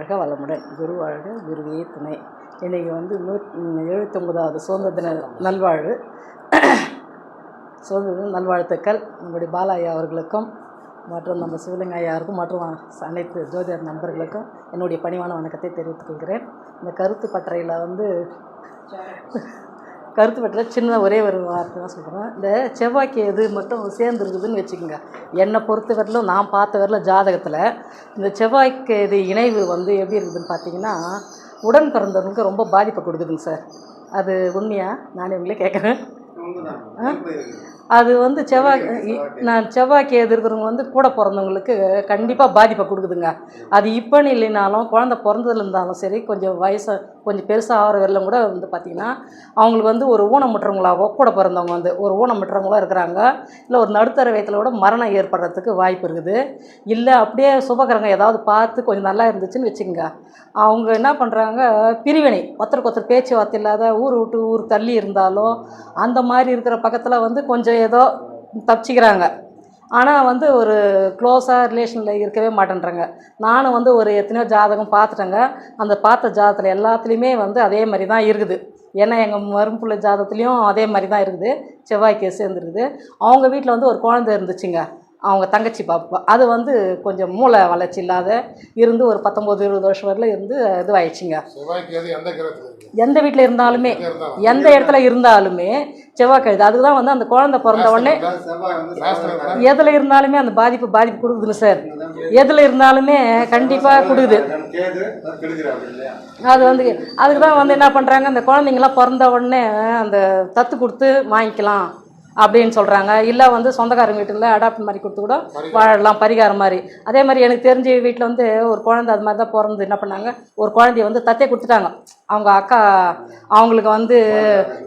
வாழ்க வளமுடன். குரு வாழ்க, குருவே துணை. இன்றைக்கி வந்து 179வது சுதந்திர தின நல்வாழ்வு சுதந்திர தின நல்வாழ்த்துக்கள் நம்முடைய பாலாயா அவர்களுக்கும் மற்றும் நம்ம சிவலிங்க ஐயாருக்கும் மற்றும் அனைத்து ஜோதிடர் நண்பர்களுக்கும் என்னுடைய பணிவான வணக்கத்தை தெரிவித்துக் கொள்கிறேன். இந்த கருத்து பட்டறையில் சின்ன ஒரே ஒரு வார்த்தை தான் சொல்கிறேன். இந்த செவ்வாய்க்கு எது மட்டும் சேர்ந்துருக்குதுன்னு வச்சுக்கோங்க. என்னை பொறுத்த வரலும் நான் பார்த்த வரல ஜாதகத்தில் இந்த செவ்வாய்க்கு இது இணைவு வந்து எப்படி இருக்குதுன்னு பார்த்தீங்கன்னா உடன் பிறந்தவங்களுக்கு ரொம்ப பாதிப்பை கொடுக்குதுங்க சார். அது உண்மையா? நானே உங்களே கேட்குறேன். அது வந்து செவ்வாய்க்கு எதிர்க்கிறவங்க வந்து கூட பிறந்தவங்களுக்கு கண்டிப்பாக பாதிப்பை கொடுக்குதுங்க. அது இப்போன்னு இல்லைனாலும் குழந்த பிறந்ததுல இருந்தாலும் சரி, கொஞ்சம் பெருசாக ஆகிற வரலும் கூட வந்து பார்த்திங்கன்னா அவங்களுக்கு வந்து ஒரு ஊனமுற்றவங்களாகவோ கூட பிறந்தவங்க வந்து ஒரு ஊனமுற்றவங்களோ இருக்கிறாங்க. இல்லை ஒரு நடுத்தர வயதில் கூட மரணம் ஏற்படுறதுக்கு வாய்ப்பு இருக்குது. இல்லை அப்படியே சுபகரங்க ஏதாவது பார்த்து கொஞ்சம் நல்லா இருந்துச்சுன்னு வச்சுக்கோங்க, அவங்க என்ன பண்ணுறாங்க, பிரிவினை, ஒருத்தருக்கு ஒருத்தர் பேச்சுவார்த்தை இல்லாத ஊர் விட்டு ஊர் தள்ளி இருந்தாலும் அந்த மாதிரி இருக்கிற பக்கத்தில் வந்து கொஞ்சம் ஏதோ தப்பிச்சிக்கிறாங்க. ஆனால் வந்து ஒரு க்ளோஸாக ரிலேஷனில் இருக்கவே மாட்டேன்றாங்க. நானும் வந்து ஒரு எத்தனையோ ஜாதகம் பார்த்துட்டேங்க. அந்த பார்த்த ஜாதகத்தில் எல்லாத்துலேயுமே வந்து அதே மாதிரி தான் இருக்குது. ஏன்னா எங்கள் மரும்புள்ள ஜாதகத்துலேயும் அதே மாதிரி தான் இருக்குது. செவ்வாய்க்கு சேர்ந்துருக்குது. அவங்க வீட்டில் வந்து ஒரு குழந்தை இருந்துச்சுங்க, அவங்க தங்கச்சி பாப்பா. அது வந்து கொஞ்சம் மூளை வளர்ச்சி இல்லாத இருந்து ஒரு 19-20 வருஷம் வரல இருந்து இதுவாயிடுச்சுங்க. எந்த வீட்டில் இருந்தாலுமே எந்த இடத்துல இருந்தாலுமே செவ்வாய் கழுது. அதுக்கு தான் வந்து அந்த குழந்தை பிறந்த உடனே எதில் இருந்தாலுமே அந்த பாதிப்பு கொடுக்குதுங்க சார். எதில் இருந்தாலுமே கண்டிப்பாக கொடுக்குது. அது வந்து அதுக்கு தான் வந்து என்ன பண்ணுறாங்க, அந்த குழந்தைங்களாம் பிறந்த உடனே அந்த தத்து கொடுத்து வாங்கிக்கலாம் அப்படின்னு சொல்கிறாங்க. இல்லை வந்து சொந்தக்காரங்க வீட்டில் அடாப்ட் மாதிரி கொடுத்து கூட வாழலாம், பரிகாரம் மாதிரி. அதே மாதிரி எனக்கு தெரிஞ்ச வீட்டில் வந்து ஒரு குழந்தை அது மாதிரி தான் பிறந்து என்ன பண்ணாங்க, ஒரு குழந்தைய வந்து தத்தே கொடுத்துட்டாங்க. அவங்க அக்கா அவங்களுக்கு வந்து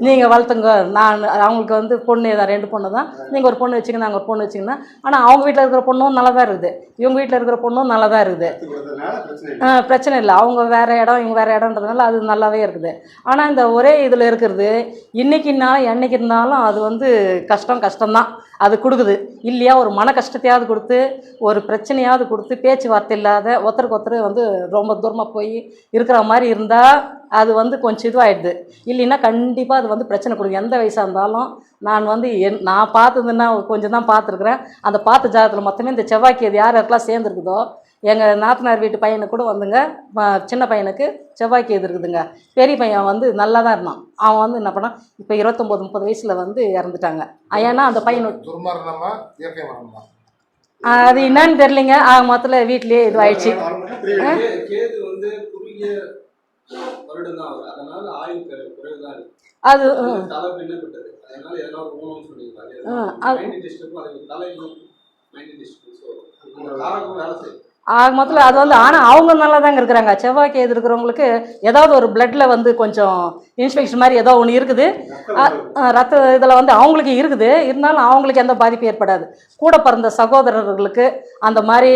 நீங்கள் வளர்த்துங்க, நான் அவங்களுக்கு வந்து பொண்ணு தான், 2 பொண்ணு தான், நீங்கள் ஒரு பொண்ணு வச்சுங்க, நாங்கள் ஒரு பொண்ணு வச்சுங்கன்னா. ஆனால் அவங்க வீட்டில் இருக்கிற பொண்ணும் நல்லா தான் இருக்குது, இவங்க வீட்டில் இருக்கிற பொண்ணும் நல்லா தான் இருக்குது. பிரச்சனை இல்லை. அவங்க வேறு இடம், இவங்க வேறு இடம்ன்றதுனால அது நல்லாவே இருக்குது. ஆனால் இந்த ஒரே இதில் இருக்கிறது இன்றைக்கினாலும் என்னைக்கு இருந்தாலும் அது வந்து கஷ்டம்தான் அது கொடுக்குது. இல்லையா ஒரு மன கஷ்டத்தையாவது கொடுத்து, ஒரு பிரச்சனையாவது கொடுத்து, பேச்சுவார்த்தை இல்லாத ஒருத்தருக்கு ஒருத்தர் வந்து ரொம்ப தூரமாக போய் இருக்கிற மாதிரி இருந்தால் அது வந்து கொஞ்சம் இதுவாகிடுது. இல்லைன்னா கண்டிப்பாக அது வந்து பிரச்சனை கொடுக்கும். எந்த வயசாக இருந்தாலும் நான் வந்து நான் பார்த்ததுன்னா கொஞ்சம் தான் பார்த்துருக்குறேன். அந்த பார்த்த ஜாதகத்தில் மொத்தமே இந்த செவ்வாய்க்கு அது யாருக்கெல்லாம் சேர்ந்துருக்குதோ, எங்கள் நாத்தனார் வீட்டு பையனுக்கு கூட வந்துங்க, சின்ன பையனுக்கு செவ்வாய்க்கு எது இருக்குதுங்க. பெரிய பையன் வந்து நல்லா தான் இருந்தான். அவன் வந்து என்ன பண்ணான், இப்போ 29-30 வயசில் வந்து இறந்துட்டாங்க. ஏன்னா அந்த பையனுக்கு அது என்னன்னு தெரியலிங்க. ஆக மொத்தத்தில் வீட்லேயே இது ஆயிடுச்சு. அது ஆக மொத்தத்தில் அது வந்து, ஆனால் அவங்க நல்லா தாங்க இருக்கிறாங்க. செவ்வாய்க்கு எது இருக்கிறவங்களுக்கு ஏதாவது ஒரு பிளட்டில் வந்து கொஞ்சம் இன்ஃபெக்ஷன் மாதிரி ஏதோ ஒன்று இருக்குது. ரத்த இதில் வந்து அவங்களுக்கு இருக்குது. இருந்தாலும் அவங்களுக்கு எந்த பாதிப்பும் ஏற்படாது. கூட பிறந்த சகோதரர்களுக்கு அந்த மாதிரி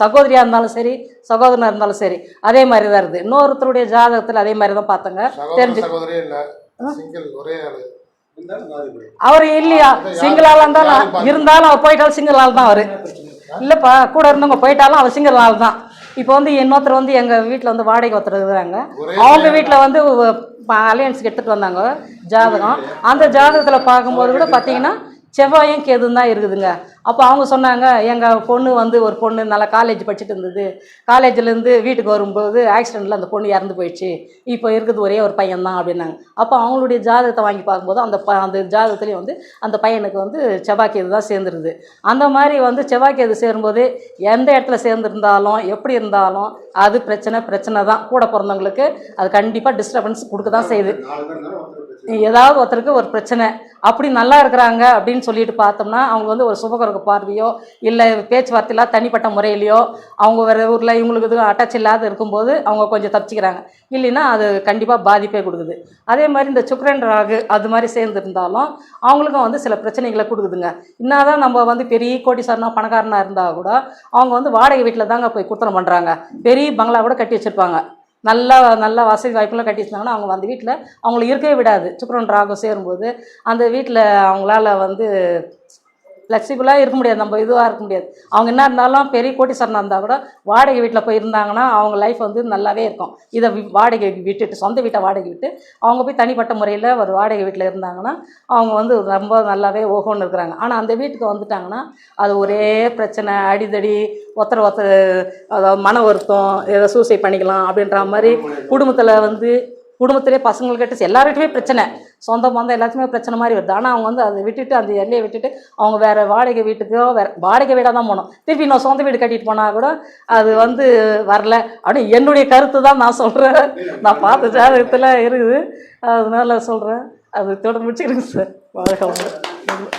சகோதரியாக இருந்தாலும் சரி, சகோதரனாக இருந்தாலும் சரி, அதே மாதிரி தான் இருக்குது. இன்னொருத்தருடைய ஜாதகத்தில் அதே மாதிரி தான் பார்த்தங்க. தெரிஞ்சு அவர் இல்லையா, சிங்கிள் ஆளாக இருந்தாலும் அவர் போயிட்டாலும் சிங்கிள் ஆள் தான் அவர். இல்லைப்பா, கூட இருந்தவங்க போயிட்டாலும் அவர் சிங்கிள் ஆள் தான். இப்போ வந்து இன்னொருத்தர் வந்து எங்கள் வீட்டில் வந்து வாடகை ஒருத்தர் இருக்கிறாங்க. அவங்க வீட்டில் வந்து அலையன்ஸுக்கு எடுத்துகிட்டு வந்தாங்க ஜாதகம். அந்த ஜாதகத்தில் பார்க்கும்போது கூட பார்த்தீங்கன்னா செவ்வாயும் கேதுன்னு தான் இருக்குதுங்க. அப்போ அவங்க சொன்னாங்க, எங்கள் பொண்ணு வந்து ஒரு பொண்ணு நல்லா காலேஜ் படிச்சுட்டு இருந்தது, காலேஜ்லேருந்து வீட்டுக்கு வரும்போது ஆக்சிடெண்ட்டில் அந்த பொண்ணு இறந்து போயிடுச்சு, இப்போ இருக்குது ஒரே ஒரு பையன் தான் அப்படின்னாங்க. அப்போ அவங்களுடைய ஜாதகத்தை வாங்கி பார்க்கும்போது அந்த ஜாதகத்துலேயும் வந்து அந்த பையனுக்கு வந்து செவ்வாய் கேது தான் சேர்ந்துருது. அந்த மாதிரி வந்து செவ்வாய் கேது சேரும்போது எந்த இடத்துல சேர்ந்துருந்தாலும் எப்படி இருந்தாலும் அது பிரச்சனை தான். கூட பிறந்தவங்களுக்கு அது கண்டிப்பாக டிஸ்டர்பன்ஸ் கொடுக்க தான் செய்யுது. ஏதாவது ஒருத்தருக்கு ஒரு பிரச்சனை அப்படி நல்லா இருக்கிறாங்க அப்படின்னு சொல்லிட்டு பார்த்தோம்னா அவங்க வந்து ஒரு சுபகரக பார்வையோ இல்லை பேச்சுவார்த்தையில தனிப்பட்ட முறையிலையோ அவங்க வேறு ஊரில் இவங்களுக்கு இது அட்டாச் இல்லாத இருக்கும்போது அவங்க கொஞ்சம் தப்பிச்சிக்கிறாங்க. இல்லைன்னா அது கண்டிப்பாக பாதிப்பே கொடுக்குது. அதே மாதிரி இந்த சுக்கிரன் ராகு அது மாதிரி சேர்ந்துருந்தாலும் அவங்களுக்கும் வந்து சில பிரச்சனைகளை கொடுக்குதுங்க. என்னதான் நம்ம வந்து பெரிய கோடீஸ்வரனா பணக்காரனாக இருந்தால் கூட அவங்க வந்து வாடகை வீட்டில் தாங்க போய் குத்தனம் பண்ணுறாங்க. பெரிய பங்களா கூட கட்டி வச்சுருப்பாங்க. நல்ல வசதி வாய்ப்பெல்லாம் கட்டி வச்சுருந்தாங்கன்னா அவங்க அந்த வீட்டில் அவங்கள இருக்கவே விடாது. சுக்கிரன் ராகு சேரும்போது அந்த வீட்டில் அவங்களால வந்து ஃப்ளெக்சிபிளாக இருக்க முடியாது, நம்ம இதுவாக இருக்க முடியாது. அவங்க என்ன இருந்தாலும் பெரிய கோட்டீஸ்வரனாக இருந்தால் கூட வாடகை வீட்டில் போய் இருந்தாங்கன்னா அவங்க லைஃப் வந்து நல்லாவே இருக்கும். இதை வாடகை விட்டுட்டு, சொந்த வீட்டை வாடகை விட்டு அவங்க போய் தனிப்பட்ட முறையில் ஒரு வாடகை வீட்டில் இருந்தாங்கன்னா அவங்க வந்து ரொம்ப நல்லாவே ஓஹோன்னு இருக்கிறாங்க. ஆனால் அந்த வீட்டுக்கு வந்துட்டாங்கன்னா அது ஒரே பிரச்சனை, அடிதடி, ஒருத்தர் அதாவது மன வருத்தம், ஏதோ சூசைட் பண்ணிக்கலாம் அப்படின்ற மாதிரி குடும்பத்தில் வந்து குடும்பத்திலே பசங்கள்கிட்ட எல்லார்கிட்டையுமே பிரச்சனை, சொந்த பந்தம் எல்லாத்துக்குமே பிரச்சனை மாதிரி வருது. ஆனால் அவங்க வந்து அதை விட்டுட்டு, அந்த எல்லையை விட்டுட்டு அவங்க வேறு வாடகை வீட்டுக்கோ வேறு வாடகை வீடாக தான் போகணும். திருப்பி நான் சொந்த வீடு கட்டிட்டு போனால் கூட அது வந்து வரல அப்படின்னு என்னுடைய கருத்து தான் நான் சொல்கிறேன். நான் பார்த்த ஜாதகத்தில் இருக்குது, அதனால சொல்கிறேன். அது தொடர்ந்து முடிச்சுக்கிறேங்க சார். வாழ்க்கை